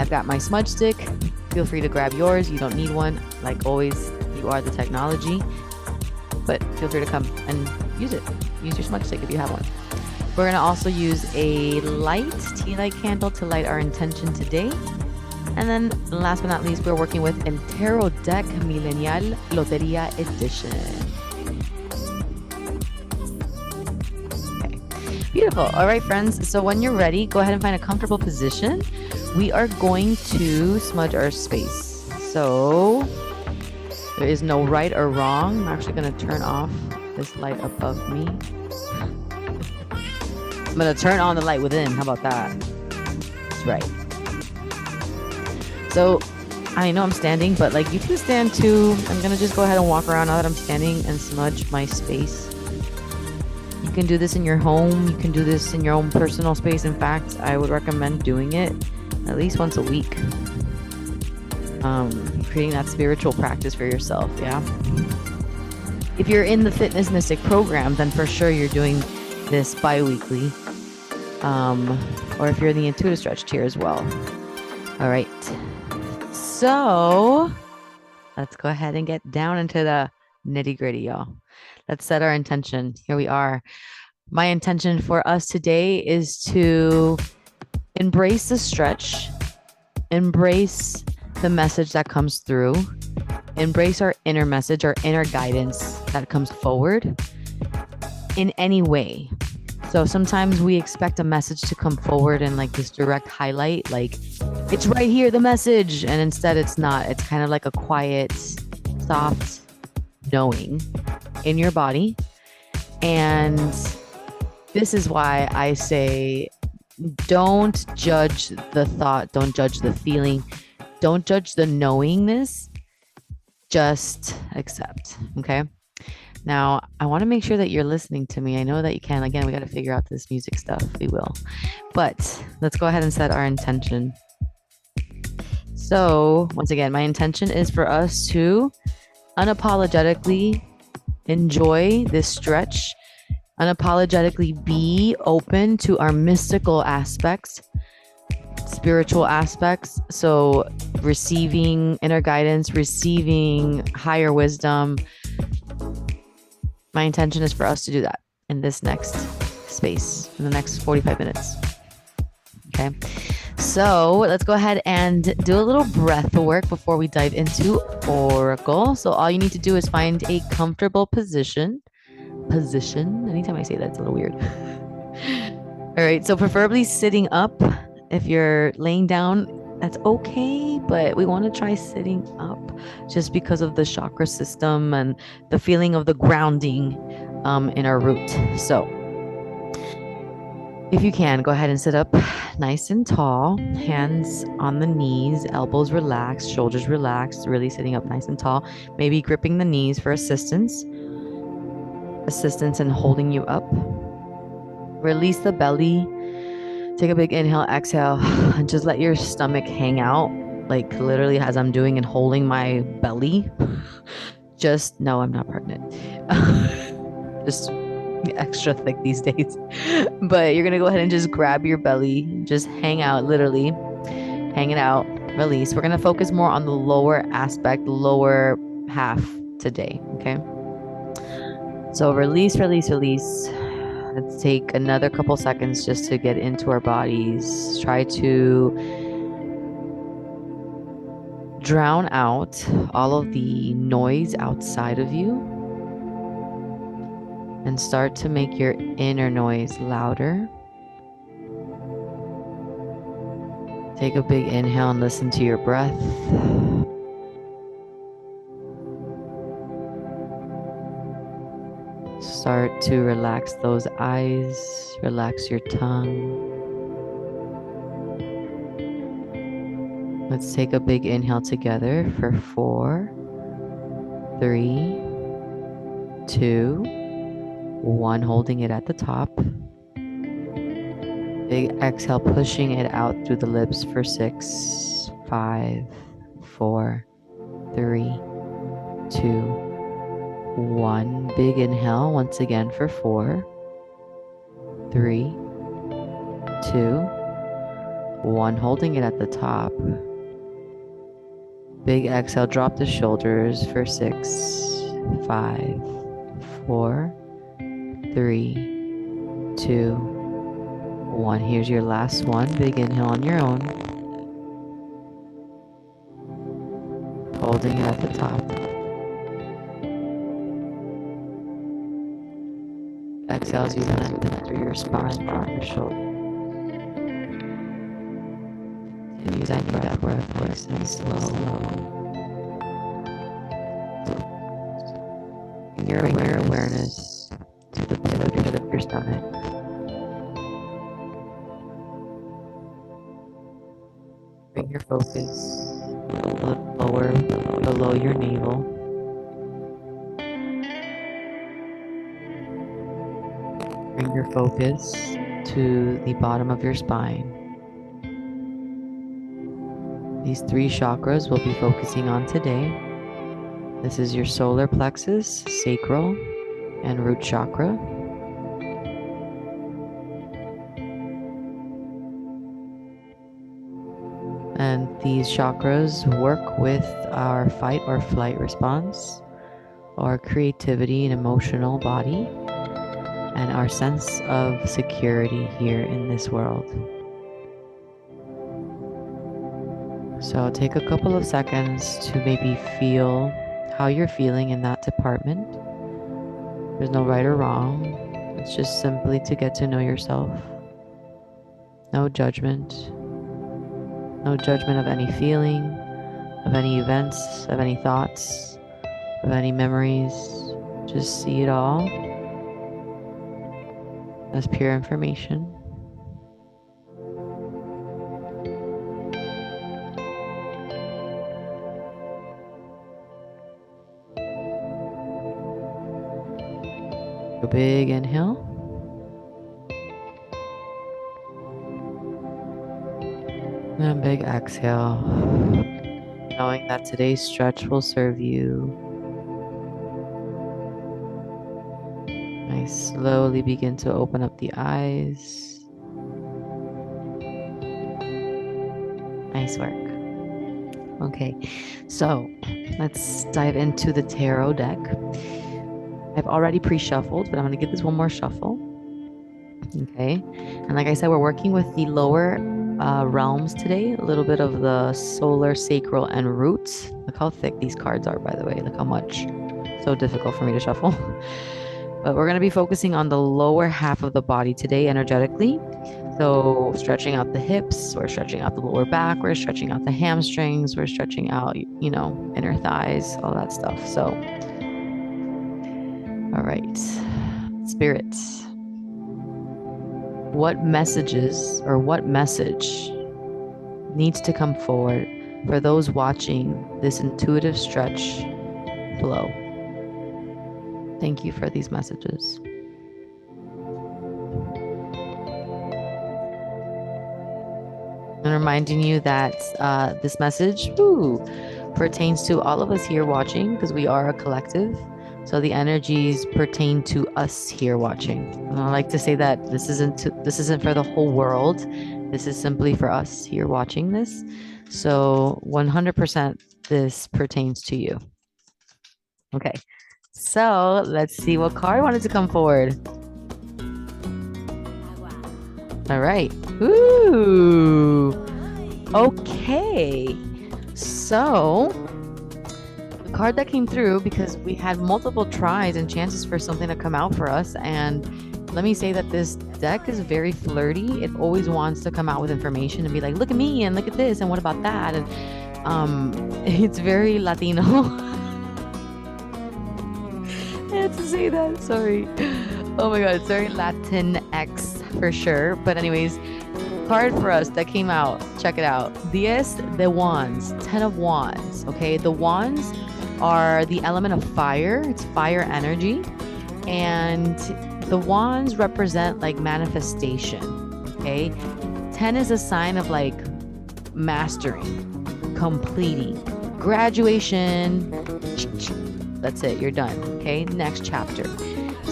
I've got my smudge stick. Feel free to grab yours. You don't need one. Like always, you are the technology. But feel free to come and use it. Use your smudge stick if you have one. We're going to also use a tea light candle to light our intention today. And then last but not least, we're working with Entero Deck Millennial Loteria Edition. Okay, beautiful. All right, friends. So when you're ready, go ahead and find a comfortable position. We are going to smudge our space. So there is no right or wrong. I'm actually going to turn off this light above me. I'm going to turn on the light within. How about that? That's right. So I know I'm standing, but like you can stand too. I'm going to just go ahead and walk around now that I'm standing and smudge my space. You can do this in your home. You can do this in your own personal space. In fact, I would recommend doing it at least once a week. Creating that spiritual practice for yourself. Yeah. If you're in the Fitness Mystic program, then for sure you're doing this bi-weekly. Or if you're in the Intuitive Stretch tier as well. All right. So let's go ahead and get down into the nitty gritty, y'all. Let's set our intention. Here we are. My intention for us today is to embrace the stretch, embrace the message that comes through, embrace our inner message, our inner guidance that comes forward in any way. So sometimes we expect a message to come forward in like this direct highlight, like it's right here, the message. And instead it's not. It's kind of like a quiet, soft knowing in your body. And this is why I say, don't judge the thought. Don't judge the feeling. Don't judge the knowingness. Just accept. Okay. Now, I want to make sure that you're listening to me. I know that you can. Again, we got to figure out this music stuff. We will. But let's go ahead and set our intention. So, once again, my intention is for us to unapologetically enjoy this stretch, unapologetically be open to our mystical aspects, spiritual aspects. So, receiving inner guidance, receiving higher wisdom. My intention is for us to do that in this next space, in the next 45 minutes. Okay. So let's go ahead and do a little breath work before we dive into Oracle. So all you need to do is find a comfortable position. Anytime I say that, it's a little weird. All right. So preferably sitting up. If you're laying down, that's okay, but we want to try sitting up just because of the chakra system and the feeling of the grounding in our root. So if you can, go ahead and sit up nice and tall, hands on the knees, elbows relaxed, shoulders relaxed, really sitting up nice and tall, maybe gripping the knees for assistance in holding you up. Release the belly. Take a big inhale, exhale, and just let your stomach hang out, like literally as I'm doing and holding my belly. Just, no, I'm not pregnant. Just extra thick these days. But you're going to go ahead and just grab your belly, just hang out, literally hang it out, release. We're going to focus more on the lower aspect, lower half today, okay? So release, release, release. Let's take another couple seconds just to get into our bodies. Try to drown out all of the noise outside of you and start to make your inner noise louder. Take a big inhale and listen to your breath. Start to relax those eyes, relax your tongue. Let's take a big inhale together for 4, 3, 2, 1, holding it at the top. Big exhale, pushing it out through the lips for 6, 5, 4, 3, 2, 1. Big inhale once again for 4, 3, 2, 1, holding it at the top. Big exhale, drop the shoulders for 6, 5, 4, 3, 2, 1. Here's your last one. Big inhale on your own. Holding it at the top. Exhale as you lengthen through your spine, your shoulder. And use that breath nice and slow. Bring your awareness to the pit of your stomach. Bring your focus a little lower below your navel. Bring your focus to the bottom of your spine. These 3 chakras we'll be focusing on today. This is your solar plexus, sacral, and root chakra. And these chakras work with our fight or flight response, our creativity and emotional body, and our sense of security here in this world. So take a couple of seconds to maybe feel how you're feeling in that department. There's no right or wrong. It's just simply to get to know yourself. No judgment. No judgment of any feeling, of any events, of any thoughts, of any memories. Just see it all as pure information. A big inhale. And a big exhale. Knowing that today's stretch will serve you. I slowly begin to open up the eyes. Nice work. Okay, so let's dive into the tarot deck. I've already pre-shuffled, but I'm going to give this one more shuffle. Okay, and like I said, we're working with the lower realms today. A little bit of the solar, sacral, and roots. Look how thick these cards are, by the way. Look how much. So difficult for me to shuffle. But we're going to be focusing on the lower half of the body today energetically. So stretching out the hips, we're stretching out the lower back, we're stretching out the hamstrings, we're stretching out, inner thighs, all that stuff. So, all right, Spirit, what messages or what message needs to come forward for those watching this intuitive stretch flow? Thank you for these messages. And reminding you that this message pertains to all of us here watching, because we are a collective. So the energies pertain to us here watching. And I like to say that this isn't for the whole world. This is simply for us here watching this. So 100% this pertains to you. Okay, so let's see what card wanted to come forward. All right. Ooh. Okay. So the card that came through, because we had multiple tries and chances for something to come out for us, and let me say that this deck is very flirty. It always wants to come out with information and be like, look at me and look at this and what about that, and it's very Latino. I had to say that, sorry. Oh my god, it's very Latinx for sure. But anyways, card for us that came out, check it out. Diez de Wands, 10 of Wands. Okay, the wands are the element of fire. It's fire energy, and the wands represent like manifestation. Okay, 10 is a sign of like mastering, completing, graduation. That's it, you're done. Okay, next chapter.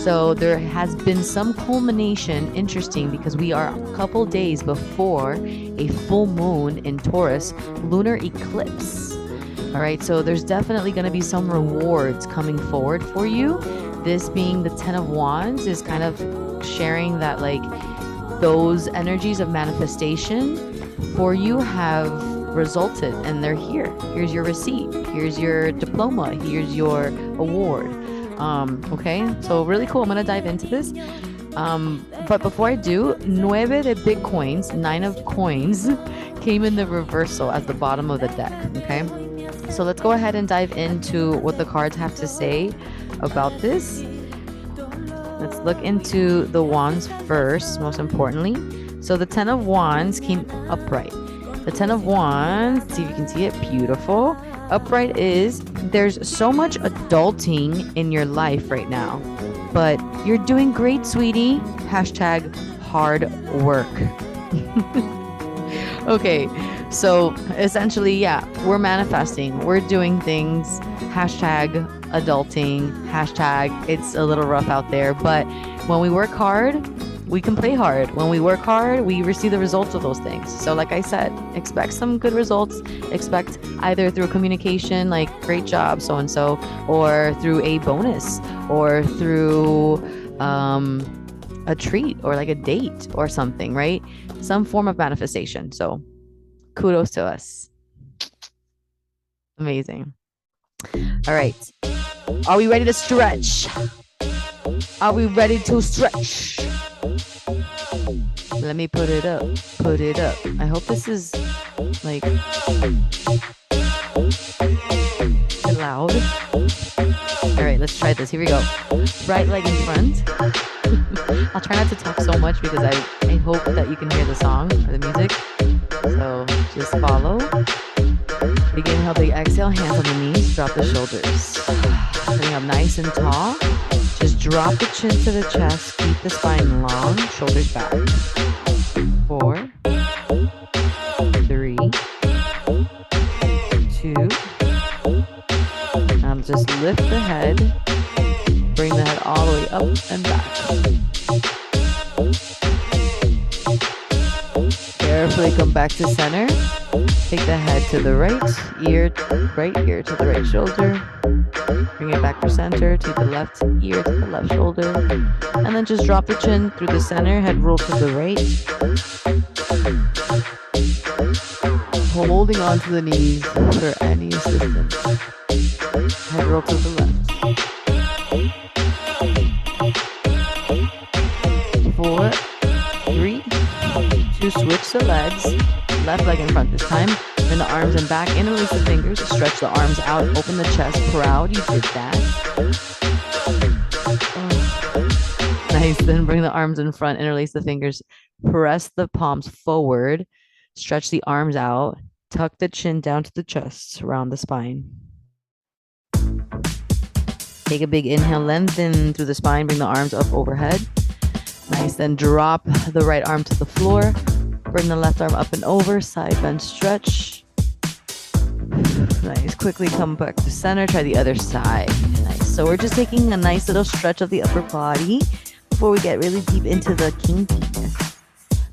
So there has been some culmination, interesting, because we are a couple days before a full moon in Taurus lunar eclipse. All right, so there's definitely going to be some rewards coming forward for you. This being the 10 of Wands is kind of sharing that like those energies of manifestation for you have resulted and they're here. Here's your receipt. Here's your diploma. Here's your award. Okay, so really cool. I'm going to dive into this. But before I do, nueve de bitcoins, 9 of coins, came in the reversal at the bottom of the deck. Okay, so let's go ahead and dive into what the cards have to say about this. Let's look into the wands first, most importantly. So the 10 of wands came upright. The 10 of wands, see if you can see it, beautiful. Upright is there's so much adulting in your life right now, but you're doing great, sweetie. Hashtag hard work. Okay, so essentially, yeah, we're manifesting, we're doing things. Hashtag adulting, hashtag it's a little rough out there, but when we work hard, we can play hard. When we work hard, we receive the results of those things. So like I said, expect some good results. Expect either through communication, like great job, so-and-so, or through a bonus, or through a treat, or like a date or something, right? Some form of manifestation. So kudos to us. Amazing. All right. Are we ready to stretch? Are we ready to stretch? Let me put it up. Put it up. I hope this is like loud. All right, let's try this. Here we go. Right leg in front. I'll try not to talk so much because I hope that you can hear the song or the music. So just follow. Begin inhale, big exhale, hands on the knees, drop the shoulders. Sitting up nice and tall. Just drop the chin to the chest, keep the spine long, shoulders back. 4, 3, 2. Just lift the head, bring the head all the way up and back. Carefully come back to center. Take the head to the right ear to the right shoulder. Bring it back to center, to the left ear to the left shoulder. And then just drop the chin through the center, head roll to the right. Holding on to the knees for any assistance. Head roll to the left. 4, 3, 2, switch the legs. Left leg in front this time. Bring the arms and back, interlace the fingers, stretch the arms out, open the chest, proud you did that. Oh. Nice, then bring the arms in front, interlace the fingers, press the palms forward, stretch the arms out, tuck the chin down to the chest, round the spine. Take a big inhale, lengthen through the spine, bring the arms up overhead. Nice, then drop the right arm to the floor. Bring the left arm up and over, side bend stretch. Nice, quickly come back to center, try the other side. Nice, so we're just taking a nice little stretch of the upper body before we get really deep into the kinkiness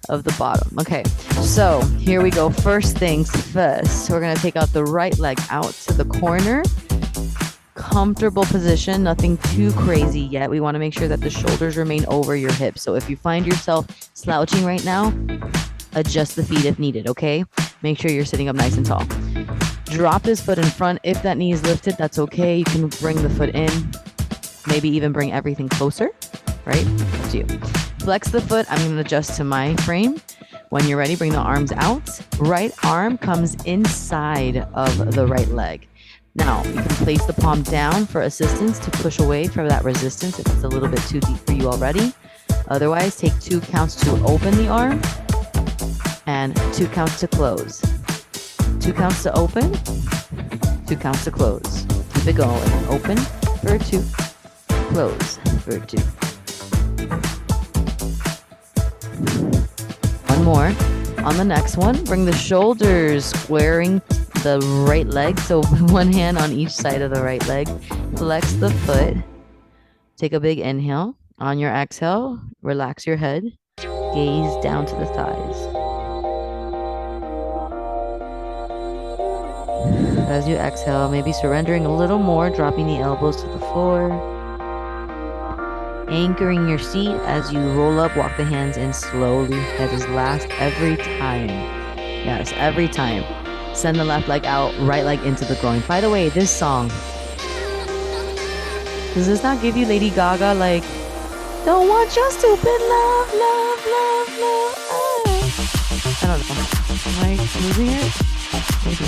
of the bottom. Okay, so here we go. First things first, we're gonna take out the right leg out to the corner. Comfortable position, nothing too crazy yet. We wanna make sure that the shoulders remain over your hips. So if you find yourself slouching right now, adjust the feet if needed, okay? Make sure you're sitting up nice and tall. Drop this foot in front. If that knee is lifted, that's okay. You can bring the foot in, maybe even bring everything closer, right? Up to you. Flex the foot. I'm gonna adjust to my frame. When you're ready, bring the arms out. Right arm comes inside of the right leg. Now, you can place the palm down for assistance to push away from that resistance if it's a little bit too deep for you already. Otherwise, take 2 counts to open the arm and 2 counts to close. 2 counts to open, 2 counts to close. Keep it going. Open for 2, close for 2. One more. On the next one, bring the shoulders squaring the right leg. So one hand on each side of the right leg. Flex the foot. Take a big inhale. On your exhale, relax your head. Gaze down to the thighs. As you exhale, maybe surrendering a little more, dropping the elbows to the floor. Anchoring your seat as you roll up, walk the hands in slowly. That is last every time. Yes, every time. Send the left leg out, right leg into the groin. By the way, this song, does this not give you Lady Gaga like, don't want your stupid love, love, love, love? I don't know. Am I losing it? Maybe.